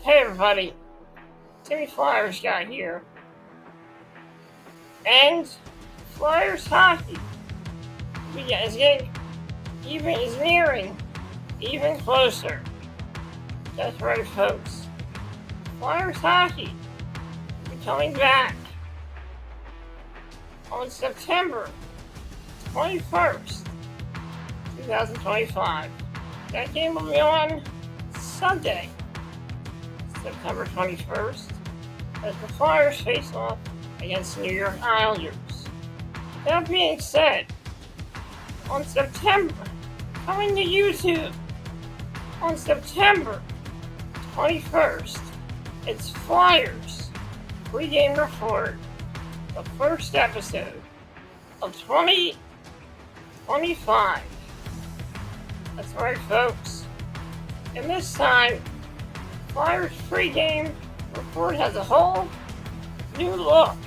Hey everybody, Timmy Flyers guy here, and Flyers hockey is nearing even closer. That's right, folks. Flyers hockey will be coming back on September 21st, 2025. That game will be on Sunday, September 21st, as the Flyers face off against New York Islanders. That being said, on September, coming to YouTube, on September 21st, it's Flyers pregame report, the first episode of 2025. That's right, folks. And this time, Flyers pregame report has a whole new look,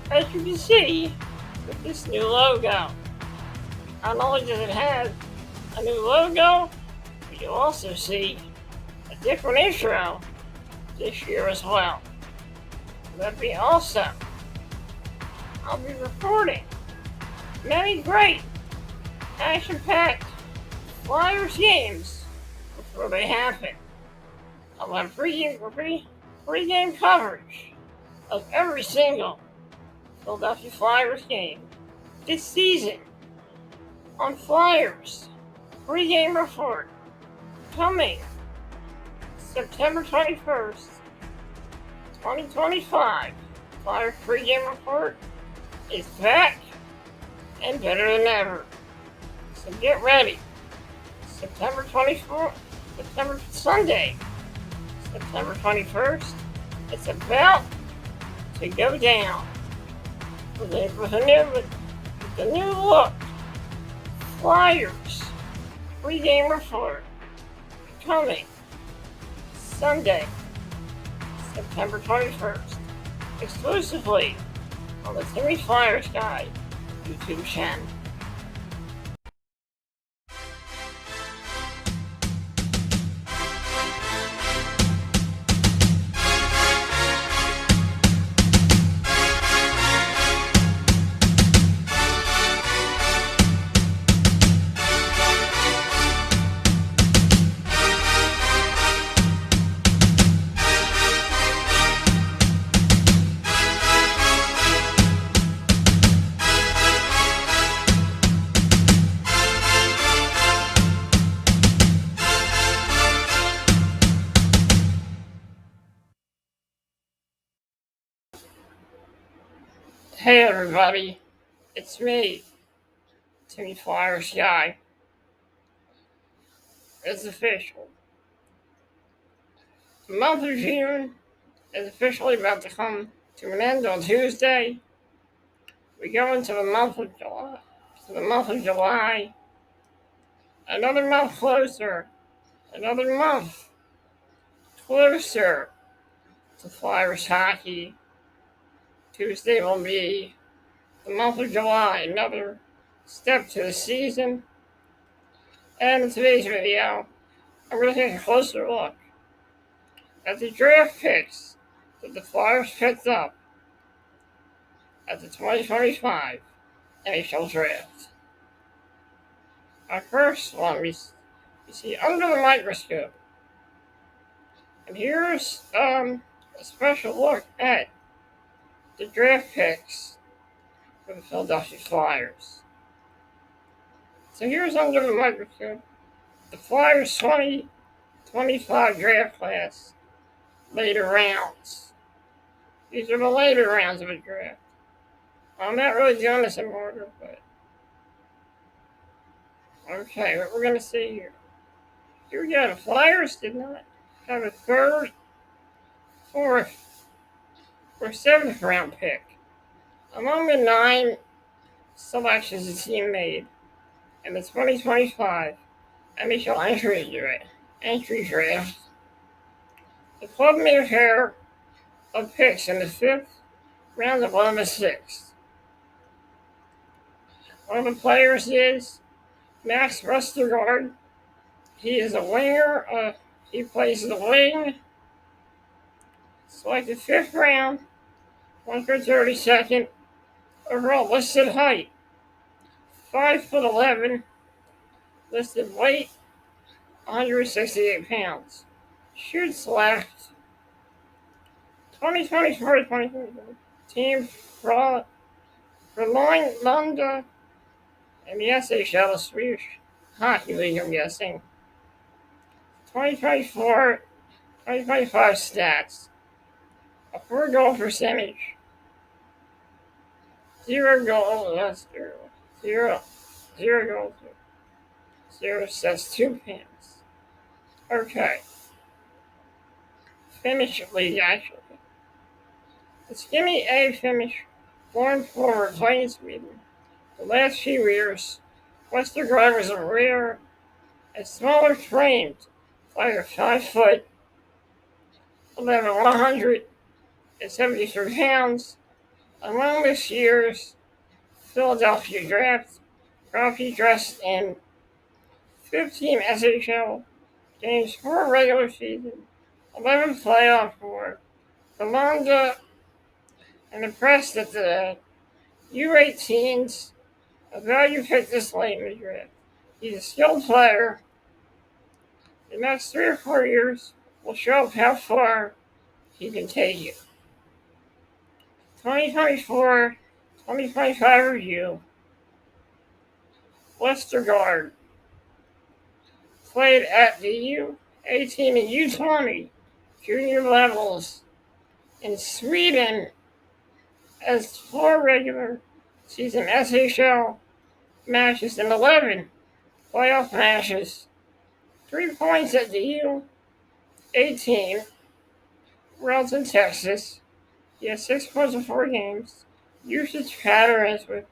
as you can see with this new logo. Not only does it have a new logo, but you'll also see a different intro this year as well. That being also, I'll be reporting many great action-packed Flyers games before they happen. I'll have pregame coverage of every single Philadelphia Flyers game this season on Flyers pregame report coming September 21st, 2025. Flyers pregame report is back and better than ever. So get ready. September 24th, Sunday, September 21st, it's about to go down with the new look Flyers pregame report coming Sunday, September 21st, exclusively on the Timmy Flyers Guy YouTube channel. Hey everybody, it's me, Timmy Flyers Guy. It's official. The month of June is officially about to come to an end on Tuesday. We go into the month of July. Another month closer. Another month closer to Flyers hockey. Tuesday will be the month of July, another step to the season. And in today's video, I'm going to take a closer look at the draft picks that the Flyers picked up at the 2025 NHL Draft. Our first one we see under the microscope. And here's a special look at the draft picks for the Philadelphia Flyers. So here's under the microscope the Flyers 2025 draft class, later rounds. These are the later rounds of a draft. I'm not really doing this in order, but okay, what we're going to see here. Here we go. The Flyers did not have a third, fourth, or seventh round pick among the 9 selections the team made in the 2025 NHL entry draft. The club made a pair of picks in the 5th round of 11 and 6th. One of the players is Max Westergaard. He is a winger. He plays the wing Selected 5th round, 132nd. Overall listed height, 5'11". Listed weight, 168 pounds. Shoots left, 2024-2025. Team for London and the SHL, Swedish Hockey League, I'm guessing. 2024-2025 stats. A 4-goal percentage. 0 goals, that's 0. 0 goals. 0 assists, 2 points. Okay. Finnish league, actually. The Skinny A Finnish, born forward, playing Sweden. The last few years, Westergaard was a rare and smaller framed player, 5 foot, 173 pounds. Among this year's Philadelphia draft, Ralphie dressed in 15 SHL games, 4 regular season, 11 playoff for Belonga, and impressed at the U18s, a value pick this late in the draft. He's a skilled player. The next 3 or 4 years will show how far he can take you. 2024-2025 review. Westergaard played at the U18 and U20 junior levels in Sweden as 4 regular season SHL matches and 11 playoff matches. 3 points at the U18, Relton, Texas. He has 6 points in 4 games. Usage patterns with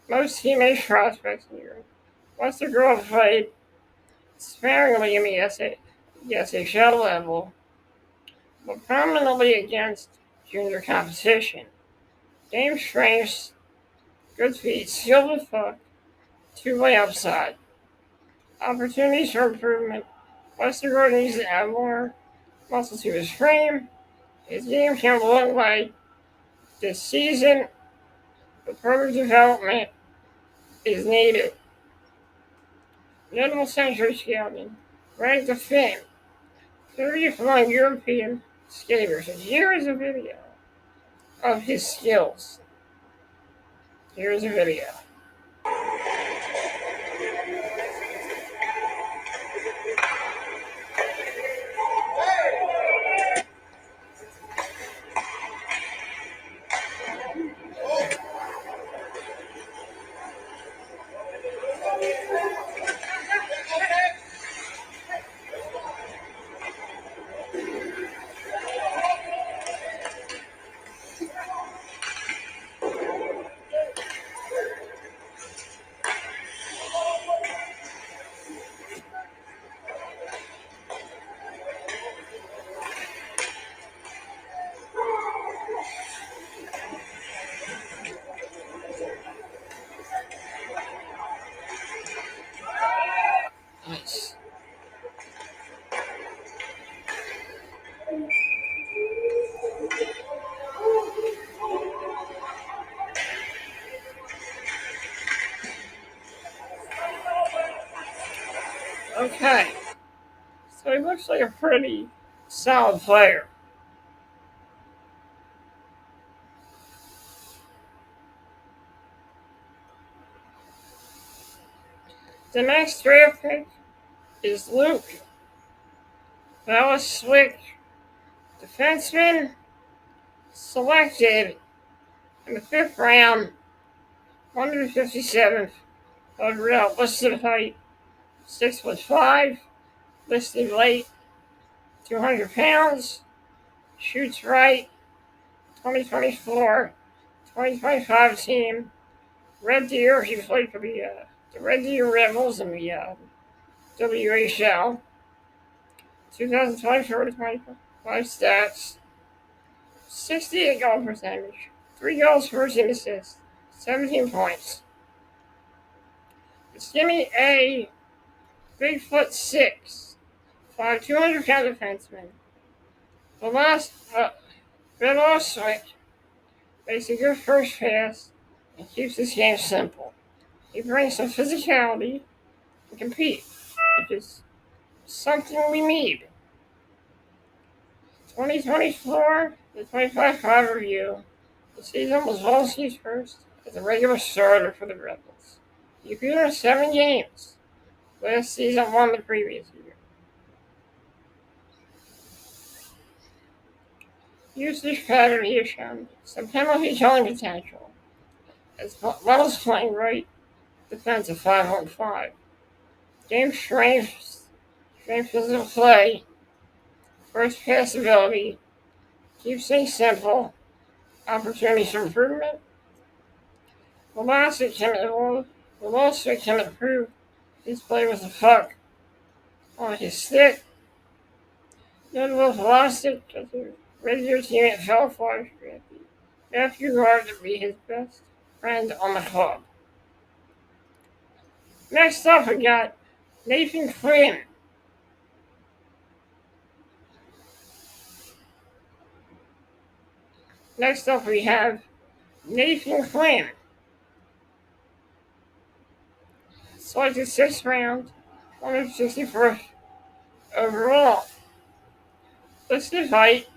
most teammates prospects in Europe. Westergaard played sparingly in the SHL level, but prominently against junior competition. Game strength, good feet, skill with puck, 2-way upside. Opportunities for improvement. Westergaard needs to add more muscle to his frame. His game can look like this season, but further development is needed. Notable century scouting. Ranked the Finn, 30th among European skaters. And here is a video of his skills. Here is a video. Nice. Okay. So he looks like a pretty solid player. The next draft pick is Luke Velasquez, defenseman, selected in the 5th round, 157th overall. Listed height, 6'5", listed weight, 200 pounds. Shoots right, 2024-2025 team. Red Deer, he played for the Red Deer Rebels in the WHL. 2024-2025 stats. 68 goal percentage. 3 goals, 14 assists. 17 points. The Skinny A, Bigfoot 6. 200-pound defenseman. Red off switch makes a good first pass and keeps this game simple. He brings some physicality and compete, which is something we need. 2024, the 25-5 review. The season was Volsky's first as a regular starter for the Rebels. He appeared in 7 games. Last season won the previous year. Usage pattern he has shown some penalty killing potential, as well as playing right defensive 5-on-5. Game strength physical play, first pass ability, keeps things simple, opportunities for improvement. Velocity can improve his play with the puck on his stick. Good with velocity because he radio teammate fell far straight. Matthew Guard to be his best friend on the club. Next up, we got Nathan Quinn. Next up, we have Nathan Quinn. Selected 6th round, 164th overall. Listed height,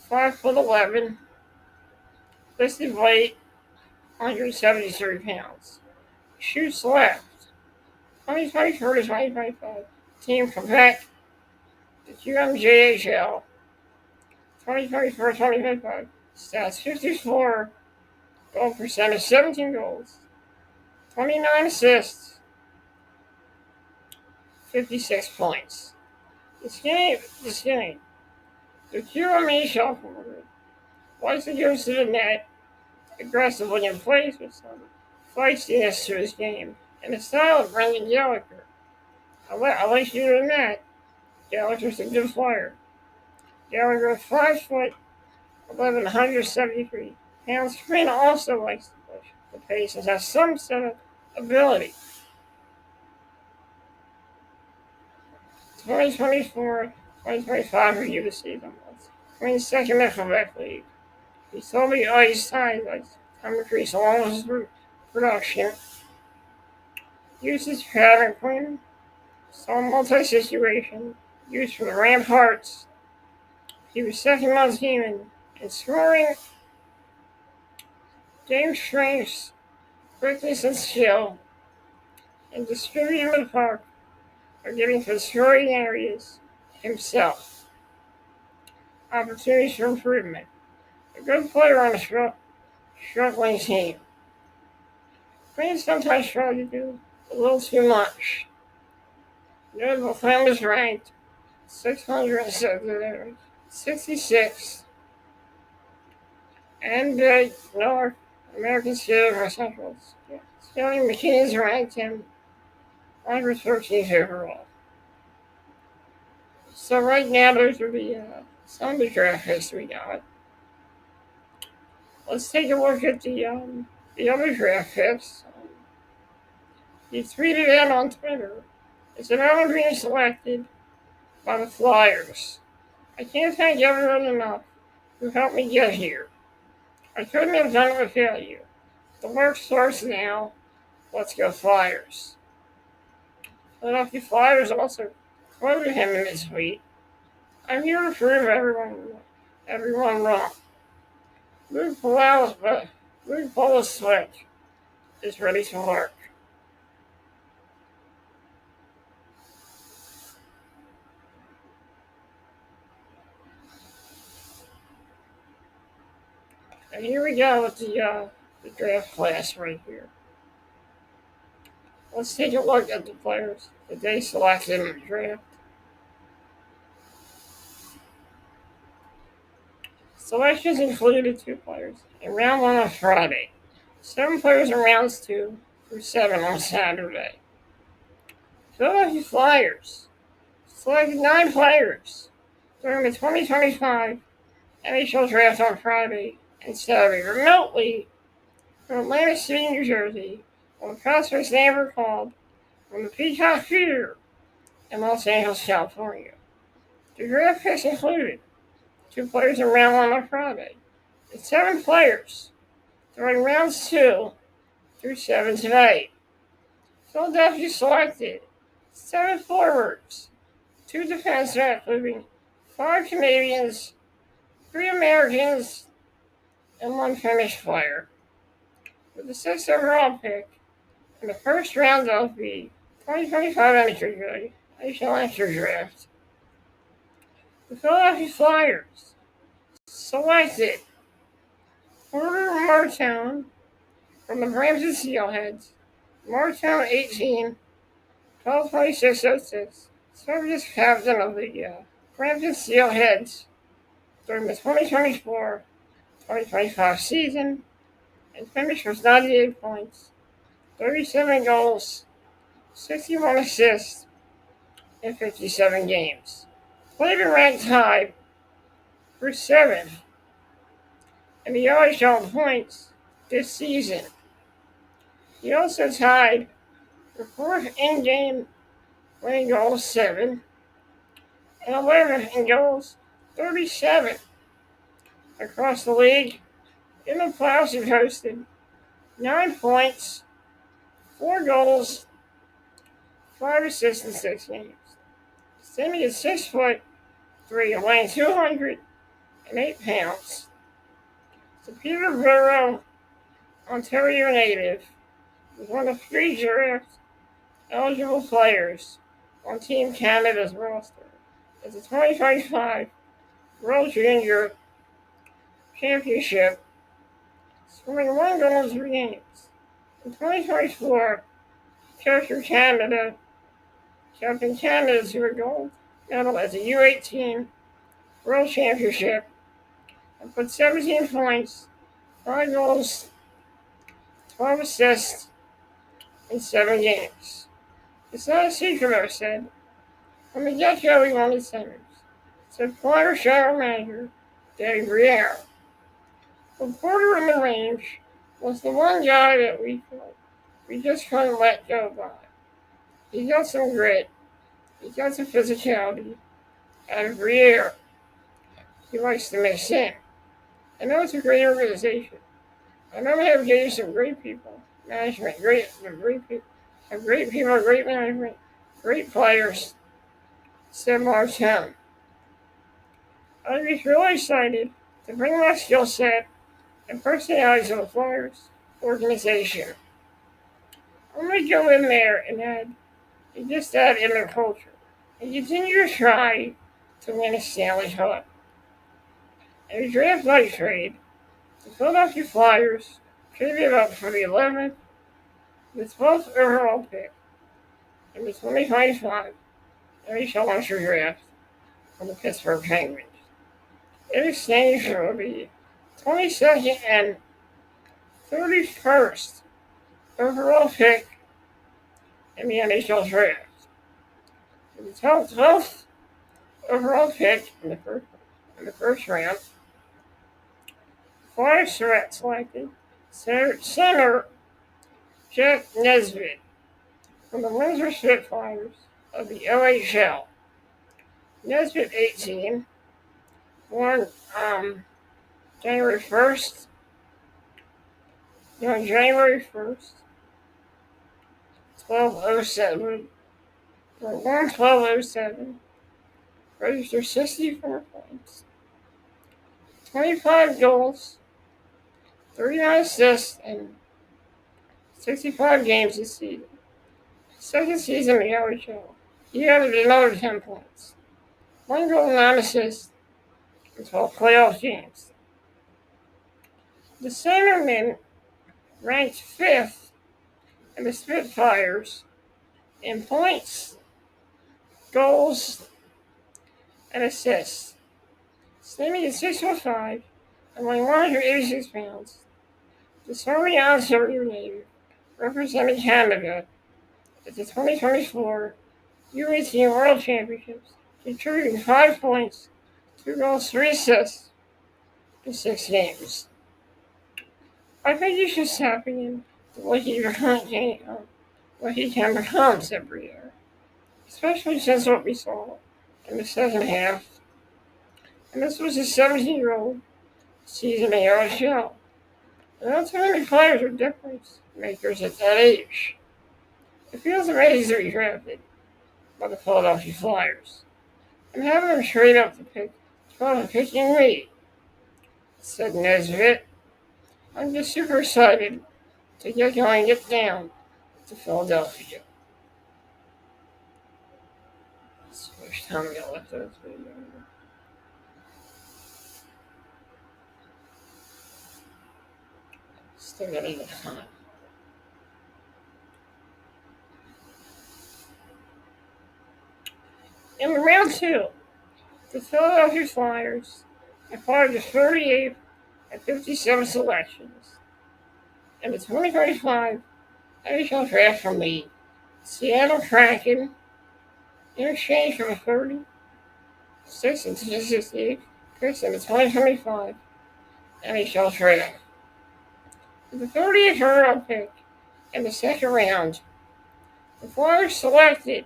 5'11". Listed weight, 173 pounds. Shoots left. 2024 to 2025. Team Quebec. The QMJHL. 2024-2025. Stats 54. Goal percentage 17 goals. 29 assists. 56 points. This game. The QMJHL forward likes to go to the net aggressively and plays with some feistiness to his game and the style of Brendan Gallagher. I like you doing that. Gallagher's a good flyer. Gallagher 5 foot 1,173 pounds. Quinn also likes to push the pace and has some sort of ability. 2024-2025 review the season was Quinn's second in Quebec League. He told me ice signs like time increase along with his production. Usage pattern Quinn. Some multi-situation. Used for the Ramparts. He was second on team in scoring. Game strengths, quickness and skill, and distributing the puck are giving for scoring areas himself. Opportunities for improvement. A good player on a struggling team. Queens sometimes try to do a little too much. Notable film is ranked 666 and North American State of Centrals. Scouting McKinney's ranked him 113th overall. So right now those are some of the draft picks we got. Let's take a look at the other draft picks. He tweeted out on Twitter. It's an honor being selected by the Flyers. I can't thank everyone enough who helped me get here. I couldn't have done it without you. The work starts now. Let's go Flyers. Philadelphia Flyers also quoted him in his tweet. I'm here to prove everyone wrong. Luke Paul's switch is ready to work. And here we go with the draft class right here. Let's take a look at the players that they selected in the draft. Selections included 2 players in round 1 on Friday, 7 players in rounds 2 through 7 on Saturday. Philadelphia Flyers selected 9 players during the 2025 NHL draft on Friday and Saturday remotely from Atlantic City, New Jersey, on the prospects they ever called from the Peacock Theater in Los Angeles, California. The draft picks included 2 players in round 1 on Friday. It's 7 players during rounds 2 through 7 tonight. Philadelphia selected 7 forwards, 2 defensemen, including 5 Canadians, 3 Americans, and 1 Finnish player. With the 6th overall pick in the first round of the 2025 NHL Draft, the Philadelphia Flyers selected Porter Martown from the Brampton Steelheads. Martown, 18, 12/26/06, served as captain of the Brampton Steelheads during the 2024-2025 season and finished with 98 points, 37 goals, 61 assists in 57 games. Played and ranked high for 7th in the OHL points this season. He also tied for 4th in-game winning goals, 7, and 11th in goals, 37 across the league. In the playoffs, he posted 9 points, 4 goals, 5 assists in 6 games. Standing at 6'3" and weighing 208 pounds. The Peterborough, Ontario native was one of 3 draft eligible players on Team Canada's roster at the 2025 World Junior Championship, scoring 1 goal in 3 games. In 2024, Captain Canada to a gold medal at the U18 World Championship and put 17 points, 5 goals, 12 assists in 7 games. It's not a secret, I said. From the get-go, we wanted centers, said former general manager Dave Briere. But Porter in the range was the one guy that we felt we just couldn't let go by. He got some grit. He got some physicality out of Briere. He likes to mix in. I know it's a great organization. I know they have getting some great people, management, great people, have great people, great management, great players. Said Martown. I was really excited to bring my skill set and personality to the Flyers organization. I'm going to go in there and just add in their culture and continue to try to win a Stanley Cup. In a draft night trade, the Philadelphia Flyers traded up for the 11th, the 12th overall pick in the 2025 NHL Draft from the Pittsburgh Penguins. In exchange for the 22nd and 31st overall pick in the NHL Draft. For the 12th overall pick in the first round, Flyers selected center Jack Nesbitt from the Windsor Spitfires of the OHL. Nesbitt, 18, born January 1st, 1207, born 1207, registered 64 points, 25 goals, 39 assists, and 65 games this season. Second season in the OHL, he added another 10 points, 1 goal, 9 assists in 12 playoff games. The centerman ranked 5th in the Spitfires in points, goals, and assists. Standing at 6'5" and weighing 186 pounds, the Sorry Ontario native represented Canada at the 2024 U18 World Championships, contributing 5 points, 2 goals, 3 assists in 6 games. I think he's just tapping into what he can become, said Briere, especially since what we saw in the second half And this was a 17-year-old season AHL. And not too many players are difference makers at that age. It feels amazing to be drafted by the Philadelphia Flyers and having them trade up to pick 12 picking me, said Nesbitt. I'm just super excited to get going and get down to Philadelphia. It's the first time we got left out. Still got even time. In round 2, the Philadelphia Flyers acquired the 38th and 57 selections in the 2025 NHL draft from the Seattle Kraken in exchange for the 36th and 68th picks in the 2025 NHL draft. With the 30th overall pick in the second round, the Flyers selected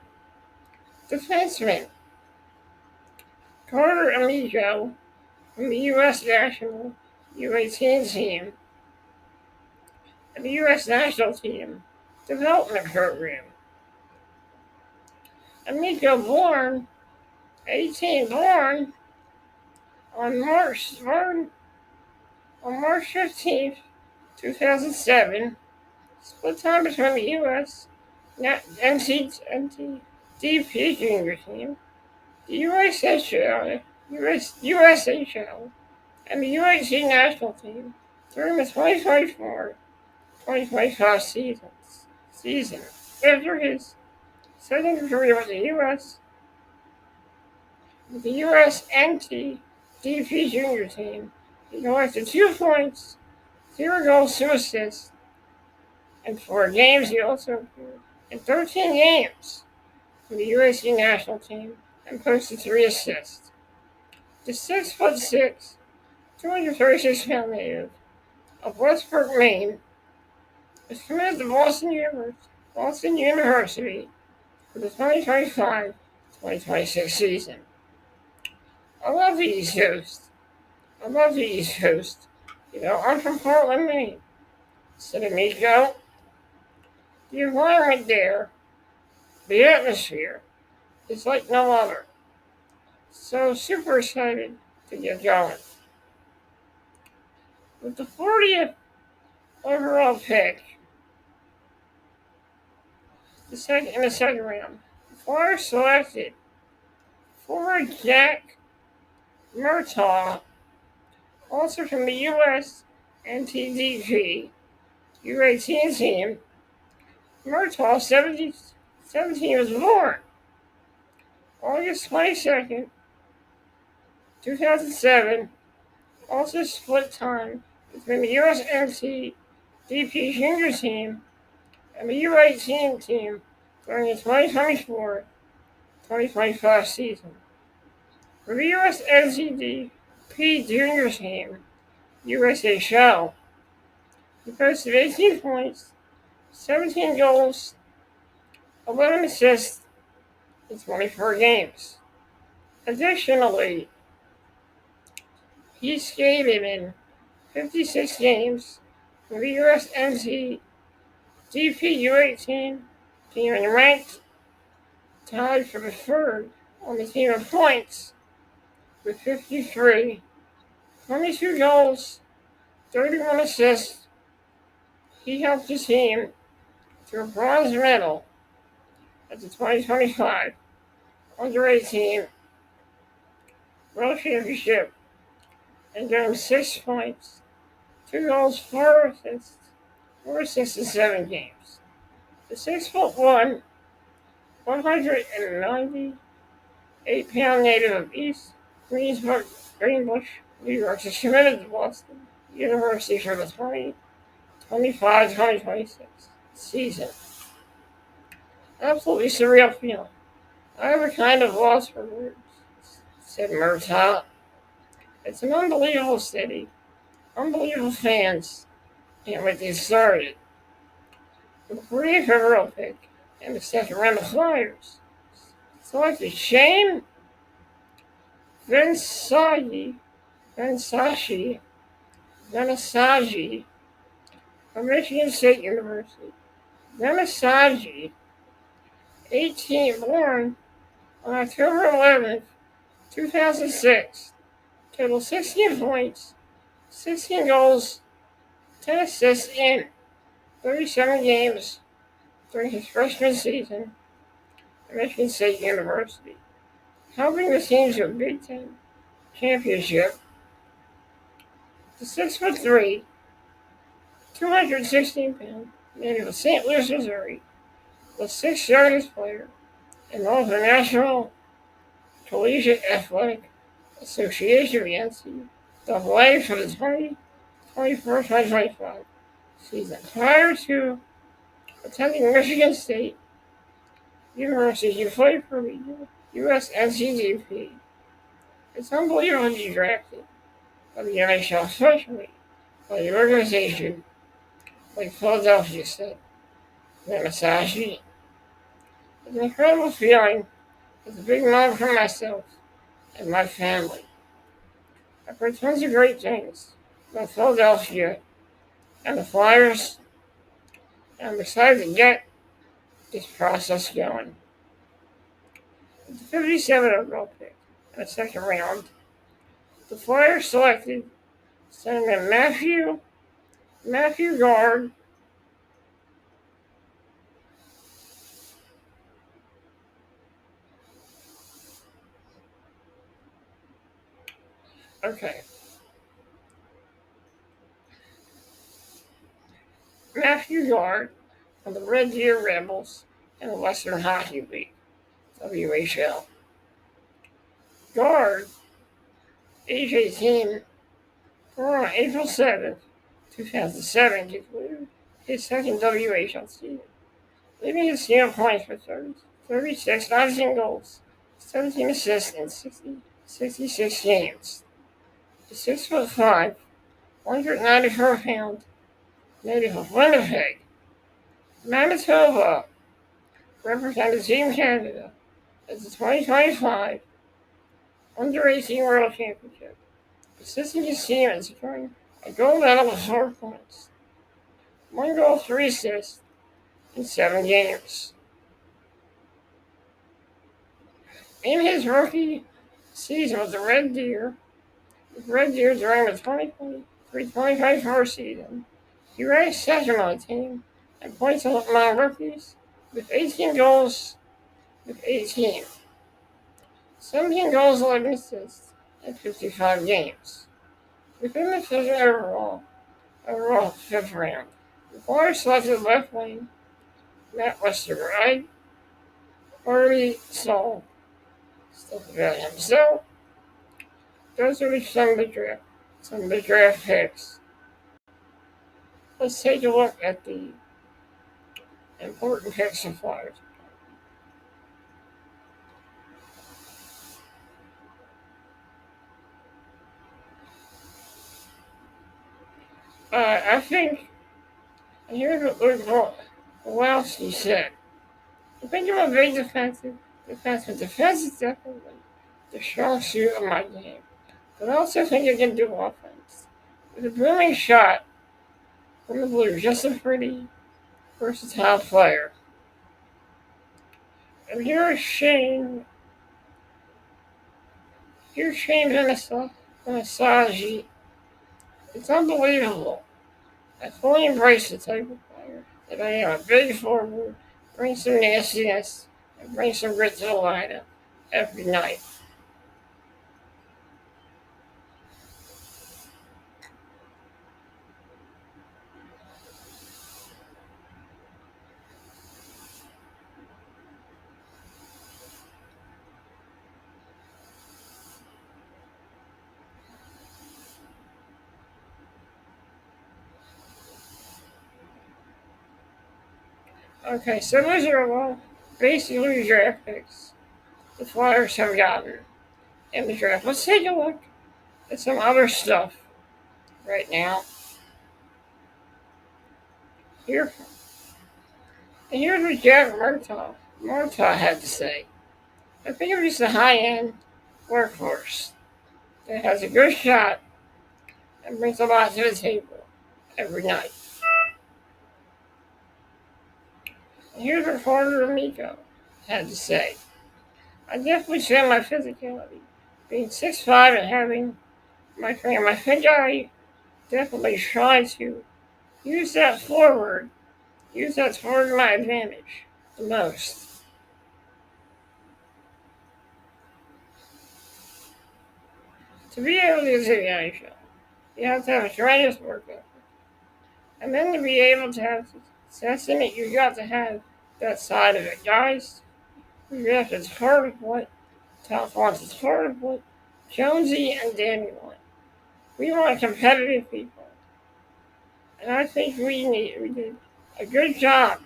defenseman Carter Amigo from the U.S. National U18 team and the U.S. National Team Development Program. Amigo born on March 15th, 2007, split time between the U.S. NTDP junior team, the USHL, and the U18 national team during the 2024-2025 season. After his second career with the U.S. NTDP junior team, he collected 2 points, 0 goals, 2 assists, and 4 games. He also appeared in 13 games for the USC national team and posted 3 assists. The 6'6", 236-pound native of Westbrook, Maine, is committed to Boston University for the 2025-2026 season. I love the East Coast. You know, I'm from Portland, Maine. Said Amigo. The environment there, the atmosphere, is like no other. So super excited to get going. With the 40th overall pick in the second round, the Flyers selected forward Jack Murtaugh, also from the U.S. NTDP U18 team. Murtaugh, 17, was born August 22nd, 2007, also split time between the U.S. NTDP junior team and the U18 team during the 2024-2025 season. For the U.S. NTDP junior team, USHL, he posted 18 points, 17 goals, 11 assists in 24 games. Additionally, he skated in 56 games for the U.S. NTDP U18 team and ranked tied for the third on the team of points with 53, 22 goals, 31 assists. He helped his team to a bronze medal at the 2025 Under-18 World Championship and gained 6 points, 2 goals, 4 assists in 7 games. The 6'1", 198-pound native of East Greenbush, New York, is committed to Boston University for the 2025-2026 season. Absolutely surreal feeling. I have a kind of loss for words, said Murtaugh. It's an unbelievable city, unbelievable fans. Can't wait to get started. The 40th overall pick in the second round of Flyers selected Shane Vensashi, Venasaji from Michigan State University. Venasaji, 18, born on October 11th, 2006. Total 16 points, 16 goals, 10 assists in 37 games during his freshman season at Michigan State University, helping the team to a Big Ten championship. The 6'3", 216-pound native of St. Louis, Missouri, was sixth youngest player in all of the National Collegiate Athletic Association of the NCAA for the 2024-2025 season. Prior to attending Michigan State University, he played for the U.S. NCAA. It's unbelievable to be drafted by the NHL, especially by the organization like Philadelphia said. Namasashi. It's an incredible feeling. It's a big moment for myself and my family. I've heard tons of great things about Philadelphia and the Flyers, and I'm excited to get this process going. With the 57 overall pick in the second round, the Flyers selected centerman Matthew Guard. Okay. Matthew Guard of the Red Deer Rebels in the Western Hockey League, WHL. Guard, age 18, born on April 7th, 2007, concluded his second WHL season, leaving his team points for 36, 19 goals, 17 assists in 66 games. The 6'5", 194-pound native of Winnipeg, Manitoba, represented Team Canada at the 2025 Under-18 World Championship, assisting his team in securing a gold medal with 4 points, 1 goal, 3 assists in 7 games. In his rookie season with the Red Deer during the 2023-2024 season, he ranked second on the team and points among rookies with 18 goals, 17 goals, 11 assists in 55 games. Within the season overall 5th round, the Flyers selected left wing Matt Westergaard. Already saw stuff about him. So, those are some of the draft picks. Let's take a look at the important picks of Flyers. I think, and here's what Luke Walowski said. I think I'm a big defensive. Defense is definitely the strong suit of my game. But I also think I can do offense. With a booming shot from the Blues, just a pretty versatile player. And here's Shane Anasaji. It's unbelievable. I fully embrace the type of player that I am. A big forward, bring some nastiness, and bring some grit to the lineup every night. Okay, so those are all basically draft picks the Flyers have gotten in the draft. Let's take a look at some other stuff right now. Here's what Jack Murtaugh had to say. I think it was just a high-end workhorse. that has a good shot and brings a lot to the table every night. And here's what Farmer Amico had to say. I definitely share my physicality. Being 6'5" and having my frame, I think I definitely try to use that forward my advantage the most. To be able to do the NHL, you have to have a tremendous work ethic. And then to be able to have success in it, you got to have that side of it. Guys, yes, it's part of what Top wants. It's part of what Jonesy and Danny want. We want competitive people. And I think we did a good job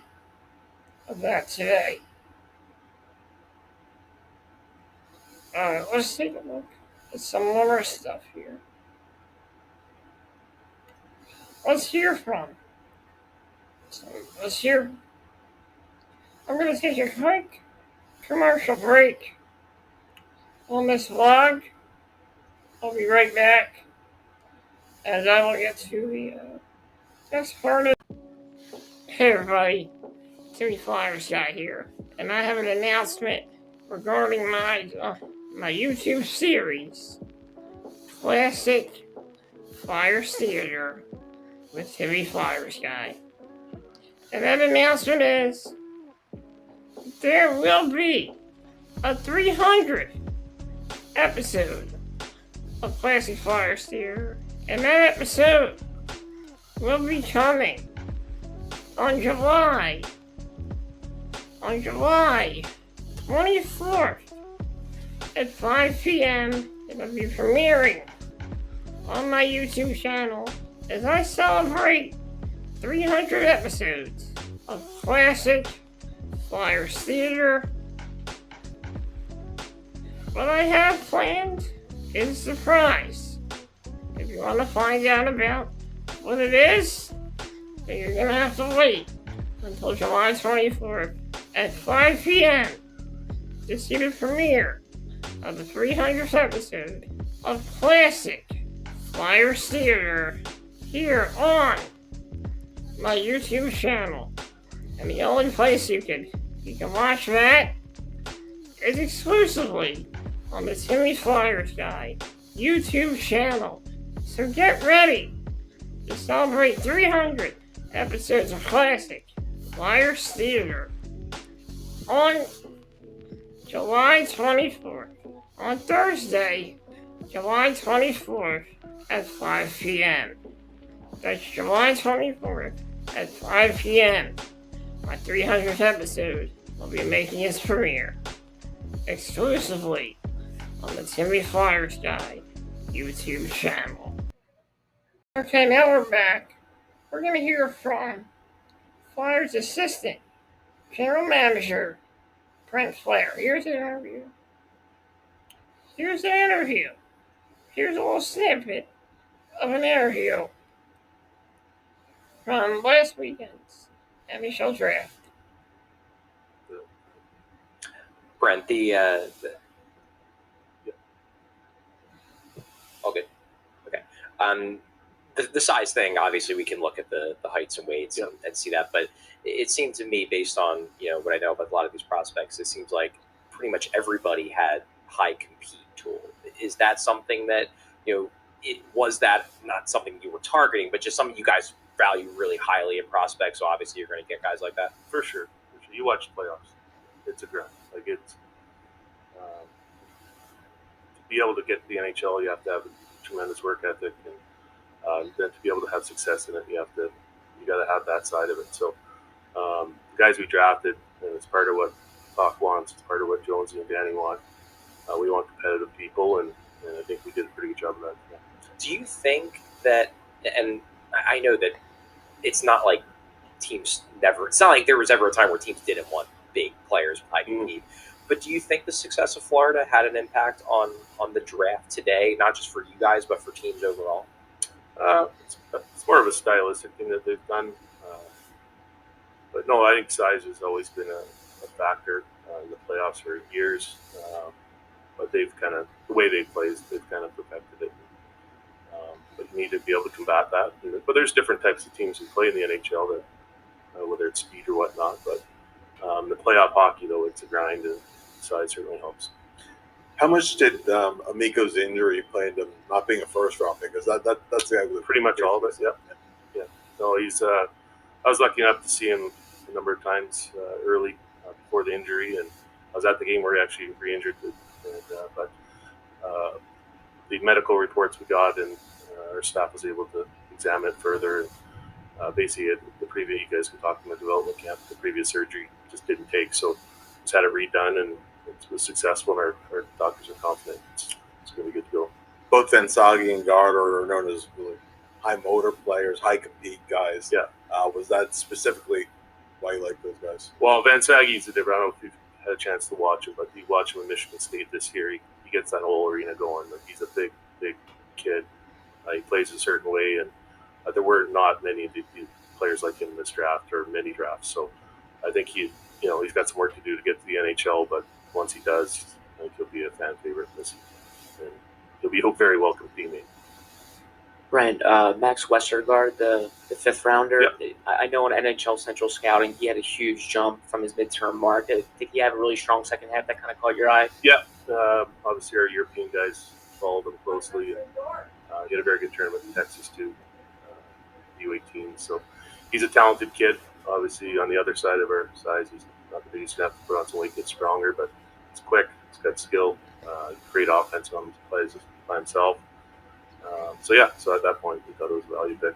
of that today. Let's take a look at some more stuff here. Let's hear from. Let's hear. I'm going to take a quick commercial break on this vlog. I'll be right back, and I will get to the next part of. Hey everybody, Timmy Flyers guy here, and I have an announcement regarding my YouTube series, Classic Flyers Theater with Timmy Flyers guy. And that announcement is there will be a 300th episode of Classic Flyers Theater, and that episode will be coming on July 24th at 5 p.m. It'll be premiering on my YouTube channel as I celebrate 300 episodes of Classic Flyers Theater. What I have planned is a surprise. If you want to find out about what it is, then you're going to have to wait until July 24th at 5 p.m. to see the premiere of the 300th episode of Classic Flyers Theater here on my YouTube channel. And the only place you can watch that is exclusively on the Timmy Flyers Guy YouTube channel. So get ready to celebrate 300 episodes of Classic Flyers Theater on July 24th, on Thursday, July 24th at 5 p.m. That's July 24th at 5 p.m. My 300th episode will be making its premiere exclusively on the Timmy Flyers Guy YouTube channel. Okay, now we're back. We're going to hear from Flyers assistant general manager Brent Flair. Here's an interview. Here's a little snippet of an interview from last weekend's NHL draft. Brent, okay. The size thing, obviously, we can look at the heights and weights and see that, but it seemed to me, based on what I know about a lot of these prospects, it seems like pretty much everybody had high compete tool. Is that something that was that not something you were targeting, but just something you guys value really highly in prospects? So obviously, you're going to get guys like that. For sure. You watch the playoffs; it's a grind. Like it's to be able to get to the NHL, you have to have a tremendous work ethic, and then to be able to have success in it, you got to have that side of it. So the guys we drafted, and it's part of what Talk wants. It's part of what Jonesy and Danny want. We want competitive people, and I think we did a pretty good job of that. Yeah. Do you think that? And I know that it's not like teams never. It's not like there was ever a time where teams didn't want big players with high compete. But do you think the success of Florida had an impact on the draft today, not just for you guys, but for teams overall? It's more of a stylistic thing that they've done. But no, I think size has always been a factor in the playoffs for years. but they've kind of the way they play, they've kind of perfected it. But you need to be able to combat that. But there's different types of teams who play in the NHL that whether it's speed or whatnot. But the playoff hockey, though, it's a grind, and size certainly helps. How much did Amico's injury play into not being a first round pick? Because that's the guy with Pretty much all of it. Yeah. No, he's. I was lucky enough to see him a number of times early before the injury, and I was at the game where he actually re-injured. But the medical reports we got, and our staff was able to examine it further. And basically, the previous, you guys can talk in the development camp, the previous surgery just didn't take, so just had it redone, and it was successful, and our doctors are confident it's going to be good to go. both Vensagi and Gard are known as really high motor players, high compete guys. Yeah. Was that specifically why you like those guys? Well, Van Sagi's a different. I don't know if you've had a chance to watch him, but you watch him in Michigan State this year. He gets that whole arena going. Like, he's a big kid. He plays a certain way, and there were not many of the players like him in this draft or many drafts. So I think he's got some work to do to get to the NHL, but once he does, I think he'll be a fan favorite this season, and he'll be a very welcome teammate. Brent, Max Westergaard, the fifth rounder. Yeah. I know in NHL Central Scouting, he had a huge jump from his midterm mark. Did he have a really strong second half that kind of caught your eye? Yeah, obviously our European guys followed him closely. And, he had a very good tournament in Texas too, U18. So he's a talented kid. Obviously, on the other side of our size, he's not the biggest. He's going to have to put on some weight, get stronger, but he's quick. He's got skill. Great offense on him. Plays by himself. So at that point, we thought it was a value pick.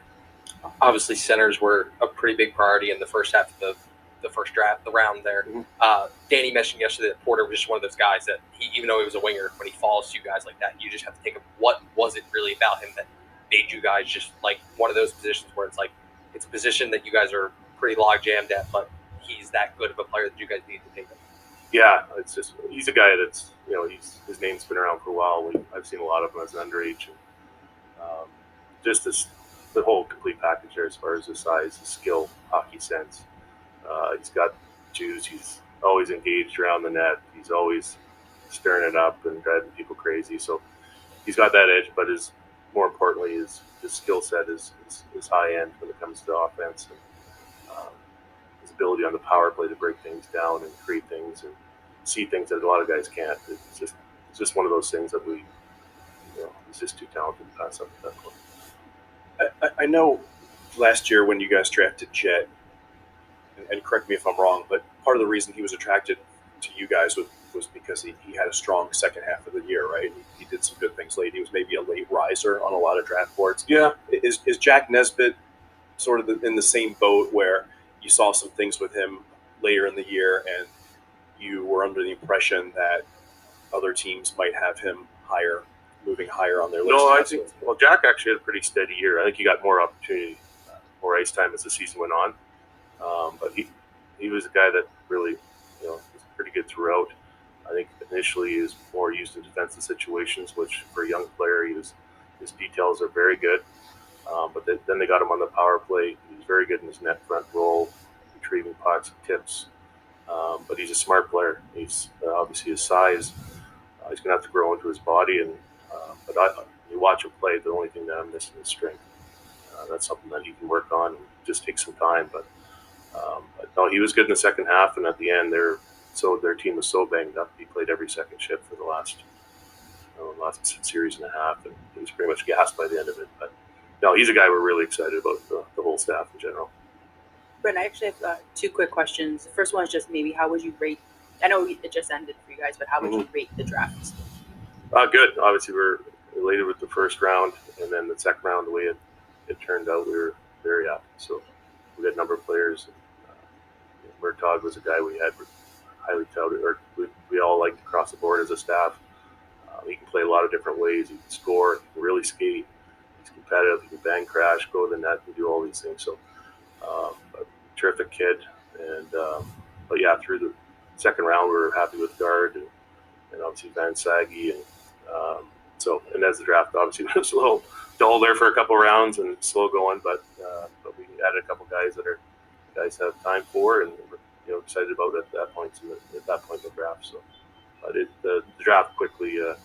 Obviously, centers were a pretty big priority in the first half of the first draft, the round there. Mm-hmm. Danny mentioned yesterday that Porter was just one of those guys that even though he was a winger, when he falls to you guys like that, you just have to take him. What was it really about him that made you guys just like one of those positions where it's like it's a position that you guys are pretty log jammed at, but he's that good of a player that you guys need to take him? Yeah, it's just he's a guy that's his name's been around for a while. I've seen a lot of him as an underage, and just the whole complete package there as far as his size, his skill, hockey sense. He's got juice. He's always engaged around the net. He's always stirring it up and driving people crazy. So he's got that edge, but more importantly, his skill set is high end when it comes to offense. And his ability on the power play to break things down and create things and see things that a lot of guys can't. It's just one of those things that he's just too talented to pass up at that point. I know last year when you guys drafted Jet, and correct me if I'm wrong, but part of the reason he was attracted to you guys was because he had a strong second half of the year, right? He did some good things late. He was maybe a late riser on a lot of draft boards. Yeah. Is Jack Nesbitt sort of in the same boat where you saw some things with him later in the year and you were under the impression that other teams might have him moving higher on their list? No, I think Jack actually had a pretty steady year. I think he got more opportunity, more ice time as the season went on. But he was a guy that really, was pretty good throughout. I think initially he was more used in defensive situations, which for a young player, his details are very good. But then they got him on the power play. He was very good in his net front roll, retrieving pucks, tips. But he's a smart player. He's obviously his size. He's going to have to grow into his body. But you watch him play, the only thing that I'm missing is strength. That's something that he can work on. And just takes some time. But no, he was good in the second half. And at the end, their team was so banged up. He played every second shift for the last series and a half. And he was pretty much gassed by the end of it. But no, he's a guy we're really excited about, the whole staff in general. Brent, I actually have two quick questions. The first one is just maybe how would you rate, I know it just ended for you guys, but how would you rate the draft? Good. Obviously, we're elated with the first round, and then the second round, the way it turned out, we were very happy. So we had a number of players. Murtaugh was a guy we had highly touted, or we all liked across the board as a staff. He can play a lot of different ways. He can score, he can really skate. He's competitive. He can bang, crash, go to the net, and do all these things. So, a terrific kid. And but yeah, through the second round, we were happy with Gard and obviously Van Sagi. And as the draft obviously was a little dull there for a couple of rounds and slow going, but we added a couple guys that guys have time for, and we're excited about at that point in the draft. So but the draft quickly, the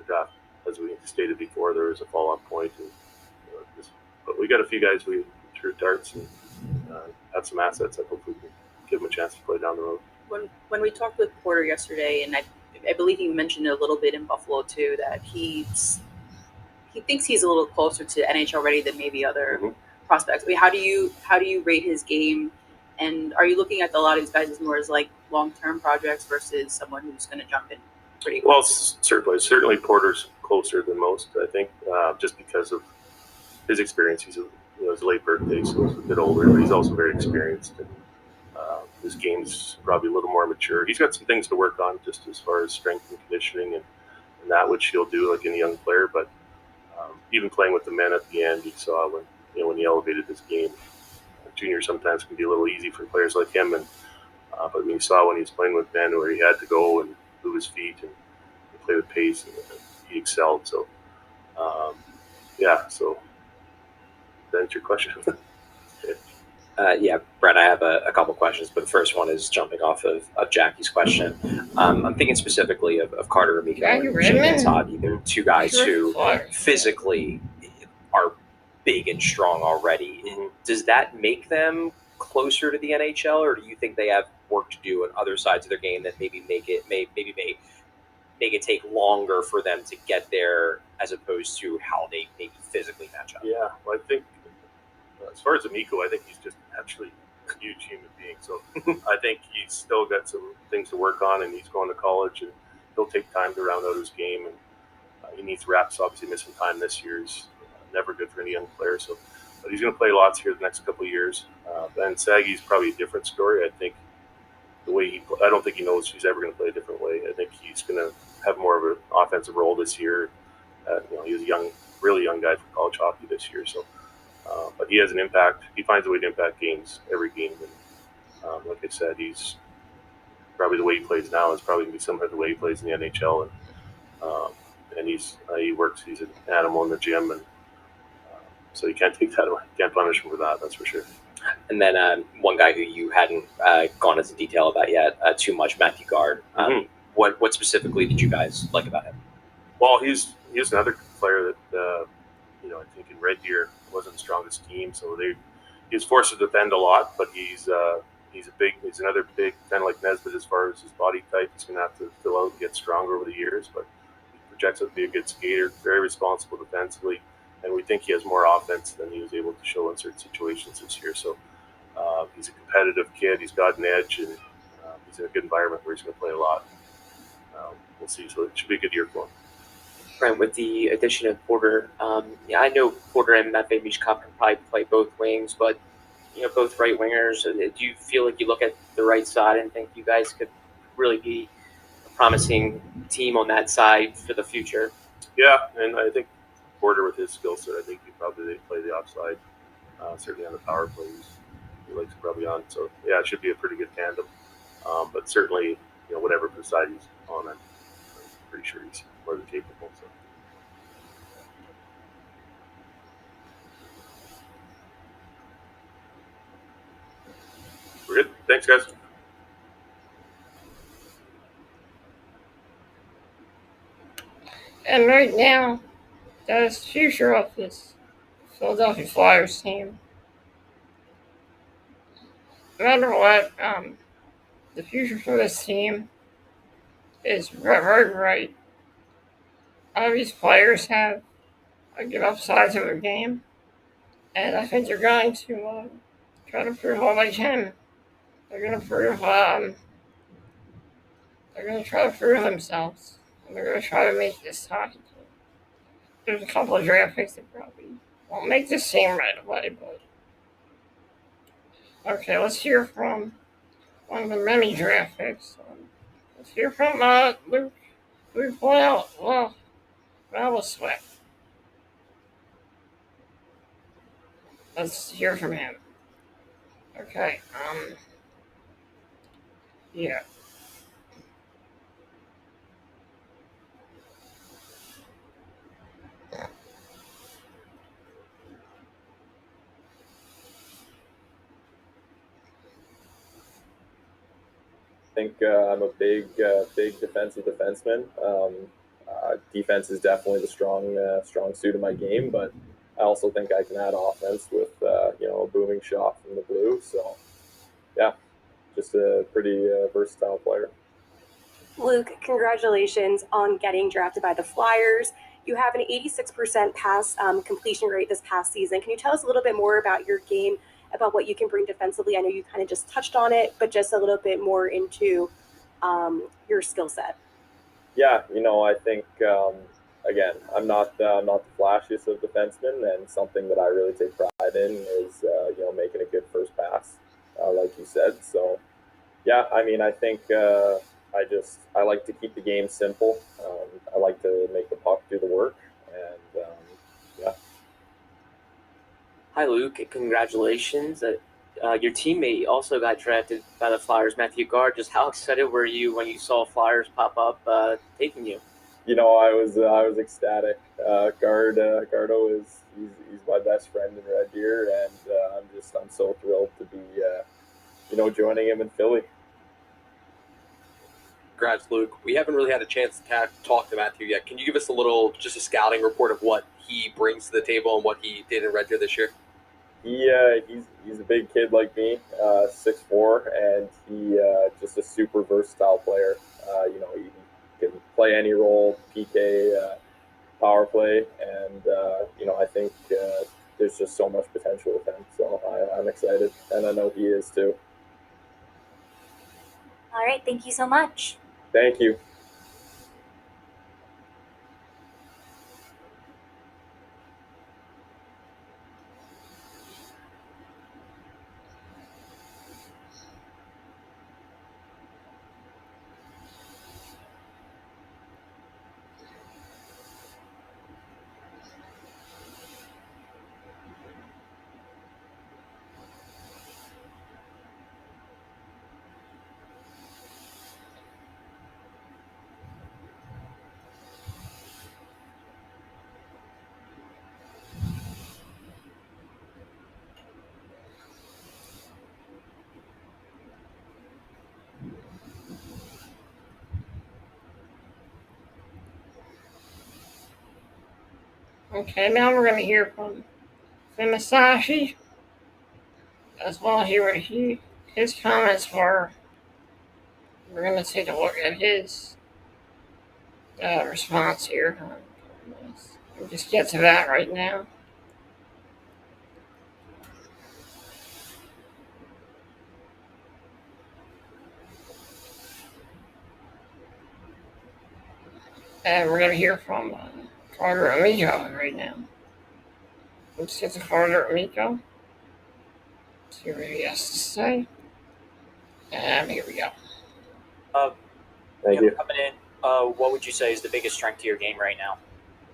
draft, as we stated before, there was a fall-off point, and but we got a few guys we threw darts and have some assets that hopefully can give them a chance to play down the road. When we talked with Porter yesterday, and I believe he mentioned a little bit in Buffalo too, that he thinks he's a little closer to NHL ready than maybe other prospects. I mean, how do you rate his game? And are you looking at a lot of these guys as more as like long-term projects versus someone who's going to jump in pretty quick? Well, certainly Porter's closer than most, I think, just because of his experience. He's his late birthday, so he's a bit older, but he's also very experienced. And, his game's probably a little more mature. He's got some things to work on just as far as strength and conditioning and that, which he'll do like any young player. But even playing with the men at the end, you saw when he elevated his game. Junior sometimes can be a little easy for players like him, and but when you saw when he was playing with men where he had to go and move his feet and play with pace, and he excelled. So so that's your question. Yeah, Brett, I have a couple questions, but the first one is jumping off of Jackie's question. I'm thinking specifically of Carter Amico and Shane Sadi. They're two guys who physically are big and strong already. Does that make them closer to the NHL, or do you think they have work to do on other sides of their game that maybe make it take longer for them to get there, as opposed to how they maybe physically match up? Yeah, well, I think as far as Amico, I think he's just actually a huge human being. So I think he's still got some things to work on, and he's going to college, and he'll take time to round out his game. And he needs reps. Obviously, missing time this year is never good for any young player. So, but he's going to play lots here the next couple of years. Ben Saggy's probably a different story. I think the way I don't think he knows he's ever going to play a different way. I think he's going to have more of an offensive role this year. He was a really young guy for college hockey this year. So, but he has an impact. He finds a way to impact games every game. And like I said, he's probably the way he plays now is probably going to be similar to the way he plays in the NHL. And he works. He's an animal in the gym, and so you can't take that away. You can't punish him for that. That's for sure. And then one guy who you hadn't gone into detail about yet too much, Matthew Gard. What specifically did you guys like about him? Well, he's another player that I think in Red Deer wasn't the strongest team, so he was forced to defend a lot. But he's another big, kind of like Nesbitt as far as his body type. He's going to have to fill out and get stronger over the years, but he projects out to be a good skater, very responsible defensively, and we think he has more offense than he was able to show in certain situations this year. So he's a competitive kid. He's got an edge, and he's in a good environment where he's going to play a lot. We'll see. So it should be a good year for him. Right, with the addition of Porter, I know Porter and Matvei Mishkov can probably play both wings, but both right wingers. Do you feel like you look at the right side and think you guys could really be a promising team on that side for the future? Yeah, and I think Porter with his skill set, I think he probably play the offside, certainly on the power plays. He likes probably on. So yeah, it should be a pretty good tandem. But certainly, whatever side he's on, I'm pretty sure he's more than capable. So. We're good. Thanks, guys. And right now, that is the future of this Philadelphia Flyers team. No matter what, the future for this team is very, very bright. All these players have a good upside to their game, and I think they're going to try to prove all they can. They're going to try to prove themselves, and they're going to try to make this hockey team. There's a couple of draft picks that probably won't make this team right away, but okay, let's hear from one of the many draft picks. Let's hear from Luke Sweat. Let's hear from him. Okay, yeah. think I'm a big defensive defenseman. Defense is definitely the strong suit of my game, but I also think I can add offense with a booming shot from the blue. So yeah, just a pretty versatile player. Luke, congratulations on getting drafted by the Flyers. You have an 86% pass completion rate this past season. Can you tell us a little bit more about your game, about what you can bring defensively? I know you kind of just touched on it, but just a little bit more into your skill set. Yeah, I think again, I'm not the flashiest of defensemen, and something that I really take pride in is making a good first pass, like you said. So yeah, I mean, I think I like to keep the game simple. I like to make the puck do the work, and yeah. Hi, Luke. Congratulations. Your teammate also got drafted by the Flyers, Matthew Gard. Just how excited were you when you saw Flyers pop up taking you? I was ecstatic. Gardo he's my best friend in Red Deer, and I'm so thrilled to be joining him in Philly. Congrats, Luke. We haven't really had a chance to talk to Matthew yet. Can you give us just a scouting report of what he brings to the table and what he did in Red Deer this year? He's a big kid like me, 6'4", and he just a super versatile player. He can play any role, PK, power play, and I think there's just so much potential with him. So I'm excited, and I know he is too. All right, thank you so much. Thank you. Okay, now we're going to hear from Masashi as well. Hear what his comments were. We're going to take a look at his response here. We'll just get to that right now. And we're going to hear from Carter Amico right now. Let's get to Carter Amico. See what he has to say. And here we go. Thank you. Coming in, what would you say is the biggest strength to your game right now?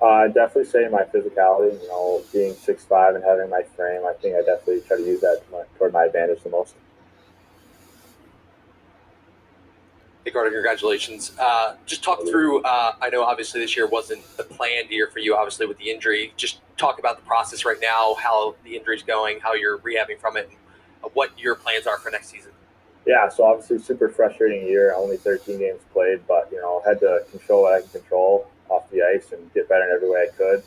I'd definitely say my physicality. Being 6'5" and having my frame, I think I definitely try to use that toward my advantage the most. Hey, Carter, congratulations. Just talk through, I know obviously this year wasn't the planned year for you, obviously with the injury. Just talk about the process right now, how the injury's going, how you're rehabbing from it, and what your plans are for next season. Yeah, so obviously super frustrating year, only 13 games played, but, had to control what I can control off the ice and get better in every way I could.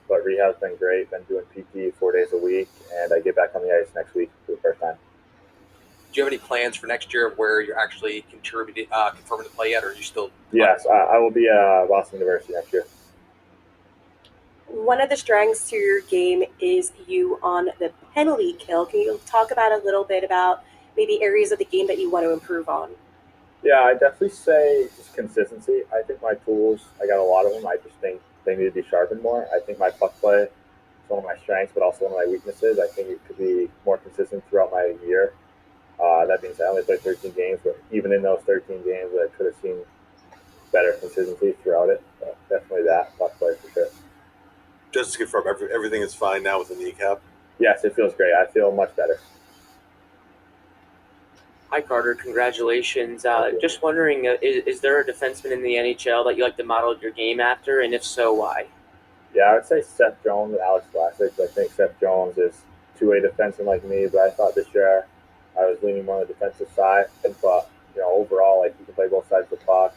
But rehab's been great, been doing PT 4 days a week, and I get back on the ice next week for the first time. Do you have any plans for next year where you're actually confirming to play yet, or are you still? Yes, I will be at Boston University next year. One of the strengths to your game is you on the penalty kill. Can you talk about a little bit about maybe areas of the game that you want to improve on? Yeah, I definitely say just consistency. I think my tools, I got a lot of them. I just think they need to be sharpened more. I think my puck play is one of my strengths, but also one of my weaknesses. I think it could be more consistent throughout my year. That being said, I only played 13 games, but even in those 13 games, I could have seen better consistency throughout it. So definitely that puck play for sure. Just to confirm, everything is fine now with the kneecap? Yes, it feels great. I feel much better. Hi, Carter. Congratulations. Just wondering, is there a defenseman in the NHL that you like to model your game after, and if so, why? Yeah, I would say Seth Jones and Alex Vlasic. I think Seth Jones is two-way defenseman like me, but I thought this year I was leaning more on the defensive side. But overall, like, you can play both sides of the puck.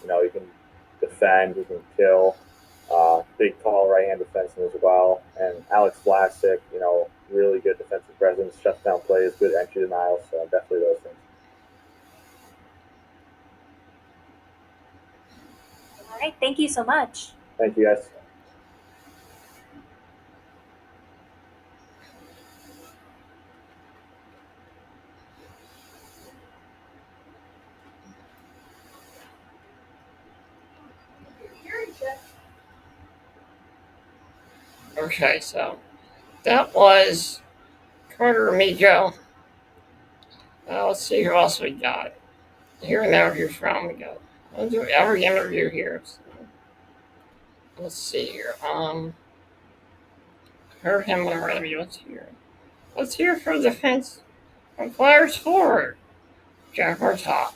You can defend, you can kill. Big, tall right-hand defenseman as well. And Alex Vlasic, really good defensive presence, shuts down plays, good entry denial. So definitely those things. All right, thank you so much. Thank you, guys. Okay, so that was Carter Amico. Now let's see who else we got. Here an interview from we got. I'll do every interview here. So. Let's see here. Heard him on our interview. Let's hear from defense from Flyers forward, Jack Murtaugh.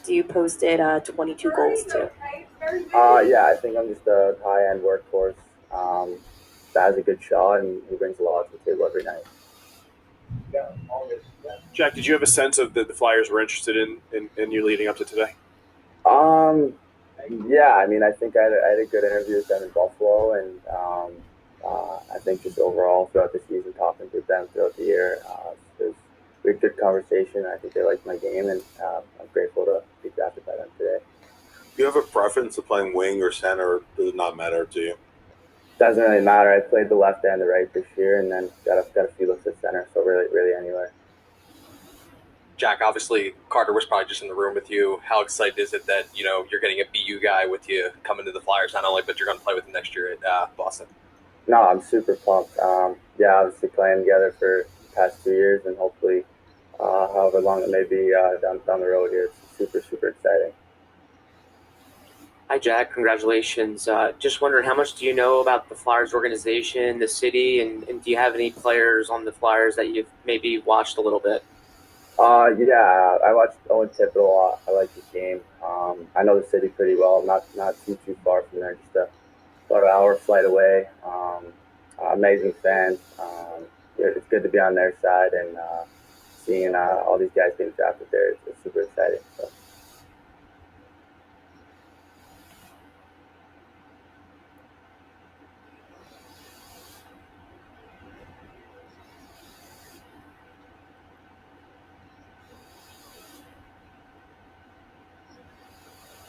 You posted 22 goals too. Yeah, I think I'm just a high-end workhorse that has a good shot, and he brings a lot to the table every night. Jack, did you have a sense of that the Flyers were interested in you leading up to today? Yeah, I think I had a good interview with them in Buffalo, and I think just overall throughout the season, talking to them throughout the year, it was a good conversation. I think they liked my game, and I'm grateful to be drafted by them today. Do you have a preference of playing wing or center, or does it not matter to you? Doesn't really matter. I played the left and the right this year, and then got a few looks at center. So really anywhere. Jack, obviously Carter was probably just in the room with you. How excited is it that you're getting a BU guy with you coming to the Flyers not only, but you're going to play with him next year at Boston? No, I'm super pumped. Yeah, obviously playing together for the past 2 years, and hopefully, however long it may be down the road here, it's super exciting. Hi, Jack. Congratulations. Just wondering, how much do you know about the Flyers organization, the city, and do you have any players on the Flyers that you've maybe watched a little bit? Yeah, I watched Owen Tippett a lot. I like his game. I know the city pretty well. Not too far from there. Just about an hour flight away. Amazing fans. It's good to be on their side, and seeing all these guys being drafted there is super exciting. So.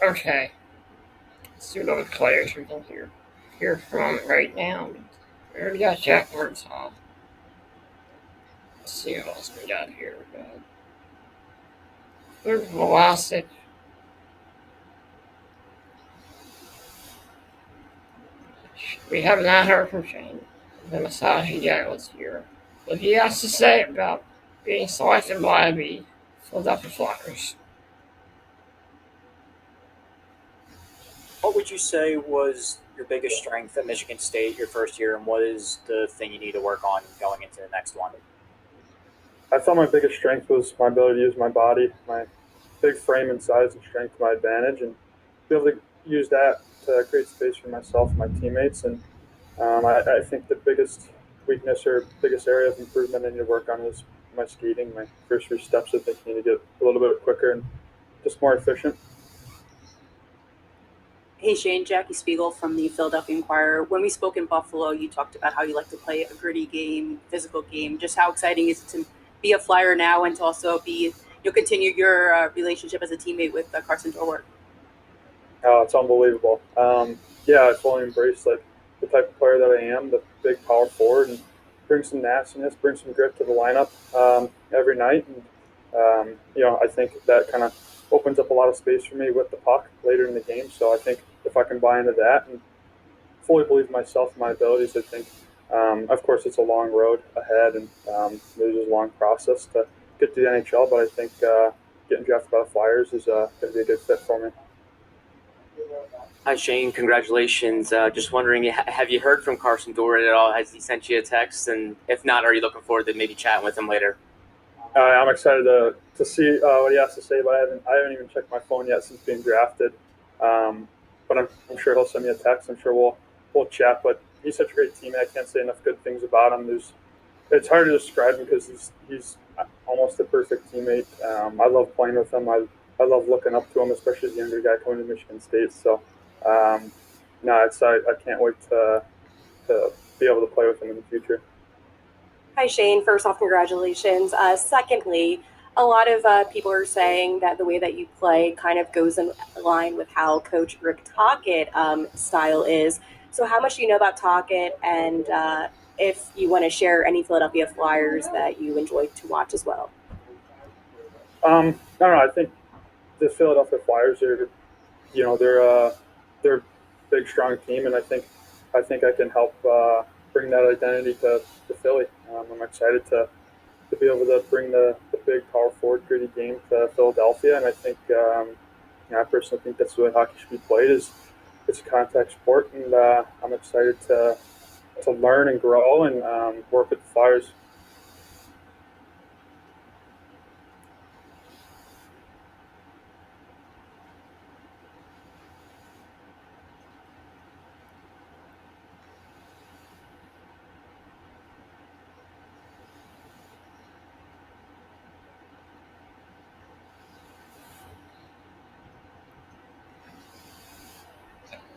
Okay. Let's see what other players we can hear from right now. We already got Jack Murtaugh. Let's see what else we got here. Luke Vlasic. We have not heard from Shane, the Masashi Jaguars here. What he has to say about being selected by the Philadelphia Flyers. What would you say was your biggest strength at Michigan State your first year, and what is the thing you need to work on going into the next one? I thought my biggest strength was my ability to use my body, my big frame and size and strength to my advantage, and be able to use that to create space for myself and my teammates. And I think the biggest weakness or biggest area of improvement I need to work on is my skating. My first few steps, I think, need to get a little bit quicker and just more efficient. Hey Shane, Jackie Spiegel from the Philadelphia Inquirer. When we spoke in Buffalo, you talked about how you like to play a gritty game, physical game. Just how exciting is it to be a Flyer now and to also continue your relationship as a teammate with Carson Dorwart? Oh, it's unbelievable. Yeah, I fully embrace the type of player that I am, the big power forward, and bring some nastiness, bring some grit to the lineup every night. And I think that kind of opens up a lot of space for me with the puck later in the game. So I think if I can buy into that and fully believe in myself and my abilities, I think, of course, it's a long road ahead, and there's a long process to get to the NHL. But I think getting drafted by the Flyers is going to be a good fit for me. Hi, Shane. Congratulations. Just wondering, have you heard from Carson Dorwart at all? Has he sent you a text? And if not, are you looking forward to maybe chatting with him later? I'm excited to see what he has to say, but I haven't even checked my phone yet since being drafted. But I'm sure he'll send me a text. I'm sure we'll chat. But he's such a great teammate. I can't say enough good things about him. It's hard to describe him because he's almost a perfect teammate. I love playing with him. I love looking up to him, especially as a younger guy coming to Michigan State. So, no, I can't wait to be able to play with him in the future. Hi, Shane. First off, congratulations. Secondly, a lot of people are saying that the way that you play kind of goes in line with how Coach Rick Tocchet style is. So, how much do you know about Tocchet, and if you want to share any Philadelphia Flyers that you enjoyed to watch as well? I don't know. I think the Philadelphia Flyers are, they're a big, strong team, and I think I can help bring that identity to Philly. I'm excited to be able to bring the big, power forward, gritty game to Philadelphia, and I think I personally think that's the way hockey should be played. It's a contact sport, and I'm excited to learn and grow and work with the Flyers.